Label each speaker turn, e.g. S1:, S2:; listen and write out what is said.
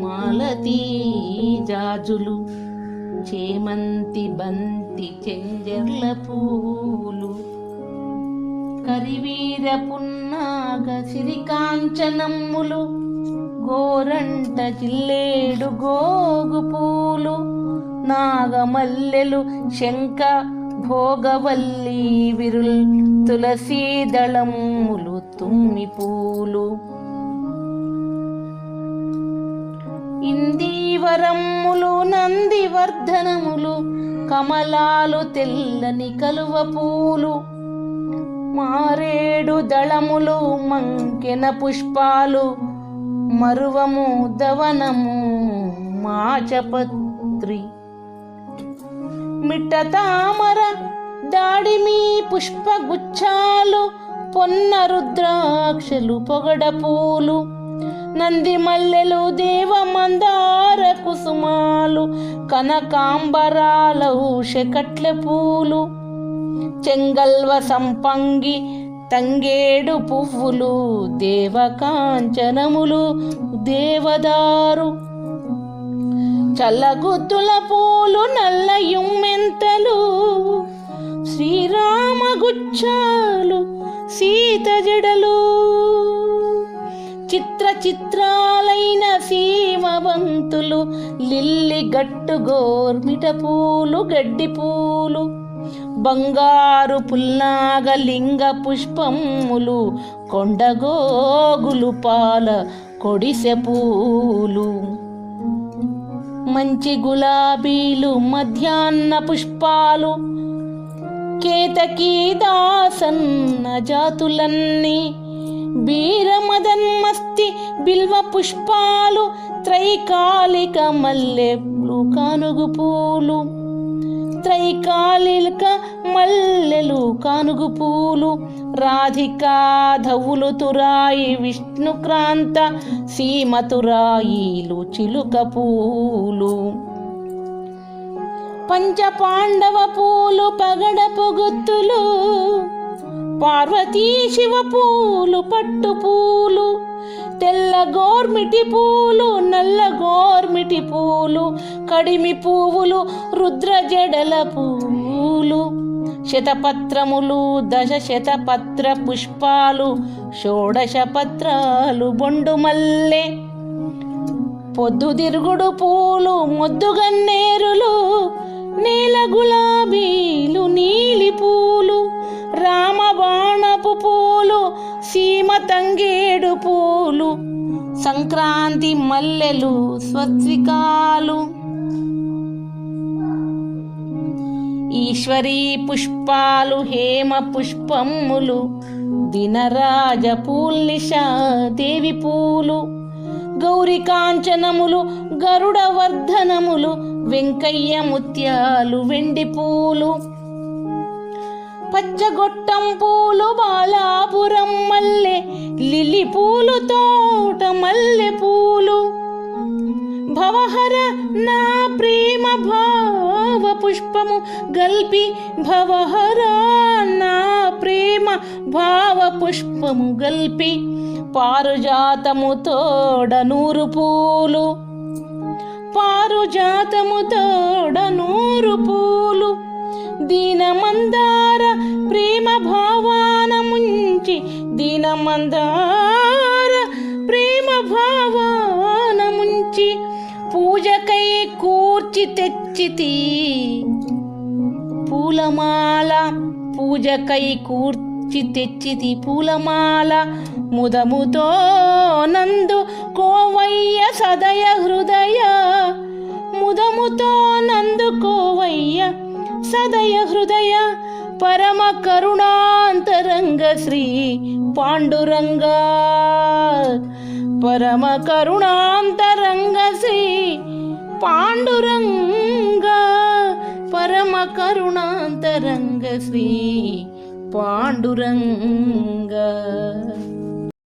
S1: మాలతీ జాజులు, చేమంతి బంతి చెంజర్ల పూలు, కరివీర పున్నాగ సిరికాంచనమ్ములు, గోరంట జిల్లేడు గోగు పూలు, నాగమల్లెలు శంఖ భోగవల్లి విరుల్, తులసీ దళములు తుమ్మి పూలు, ఇందీవరమ్ములు నందివర్ధనములు, కమలాలు తెల్లని కలువ పూలు, మారేడు దళములు మంకెన పుష్పాలు, మరువము దవనము మాచపత్రి, మిట్ట తామర దాడిమి పుష్పగుచ్చాలు, పొన్న రుద్రాక్షలు పొగడ పూలు, నంది మల్లెలు దేవ మందార కుసుమాలు, కనకాంబరాల ఊషకట్ల పూలు, చెంగల్వ సంపంగి తంగేడు పువ్వులు, దేవకాంచనములు దేవదారు, చల్లగుత్తుల పూలు నల్ల యుమ్మెంతలు, శ్రీరామ గుచ్చాలు సీత జడలు, చిత్ర చిత్రాలైన సీమబంతులు, లిల్లి గట్టు గోర్మిట పూలు గడ్డి పూలు, బంగారు పుల్నాగ లింగ పుష్పములు, కొండగోగులు పాల కొడిసె పూలు, మంచి గులాబీలు మధ్యాహ్న పుష్పాలు, కేతకీ దాసన్న జాతులన్నీ, బీరమదన్మస్తి బిల్వ పుష్పాలు, త్రైకాలిక మల్లెలు కానుగు పూలు, త్రైకాలిక మల్లెలు కానుగు పూలు, రాధికా ధవులు తురాయి విష్ణుక్రాంత సీమతురాయిలు చిలుక పూలు, పంచ పాండవ పూలు పగడపు గుత్తులు, పార్వతీ శివ పూలు పట్టు పూలు, తెల్ల గోర్మిటి పూలు నల్ల గోర్మిటి పూలు, కడిమి పువ్వులు రుద్ర జడల పూలు, శతపత్రములు దశ శతపత్ర పుష్పాలు, షోడశ పత్రాలు బొండు మల్లె, పొద్దుదిరుగుడు పూలు మొద్దుగన్నేరులు, నీల గులాబీలు నీలి పూలు, రామబాణపు పూలు సీమ తంగేడు పూలు, సంక్రాంతి మల్లెలు స్వస్తికాలు, ఈశ్వరీ పుష్పాలు హేమ పుష్పములు, దినరాజ పూల్నిషా దేవి పూలు, గౌరీ కాంచనములు గరుడ వర్ధనములు, వెంకయ్య ముత్యాలు వెండి పూలు, పచ్చగొట్టం పూలు బాలాపురం మల్లె, లిలి పూలు తోట మల్లె పూలు, భవహర నా ప్రేమ భావ పుష్పము గల్పి, భవహర నా ప్రేమ భావ పుష్పము గల్పి, పారుజాతము తోడ నూరు పూలు, పారుజాతము తోడ నూరు పూలు, దీనమందార ప్రేమ భావాన ముంచి, దీనమందార ప్రేమ భావాన ముంచి, పూజకై కూర్చి తెచ్చితి పూలమాల, పూజకై కూర్చి తెచ్చితి పూలమాల, ముదముతో నందు కోవయ్య సదయ హృదయ, ముదముతో నందు కోవయ్య సదయ హృదయ, పరమ కరుణాంతరంగ శ్రీ పాండురంగ, పరమ కరుణాంతరంగ శ్రీ పాండురంగ, పరమ కరుణాంతరంగ శ్రీ పాండురంగ.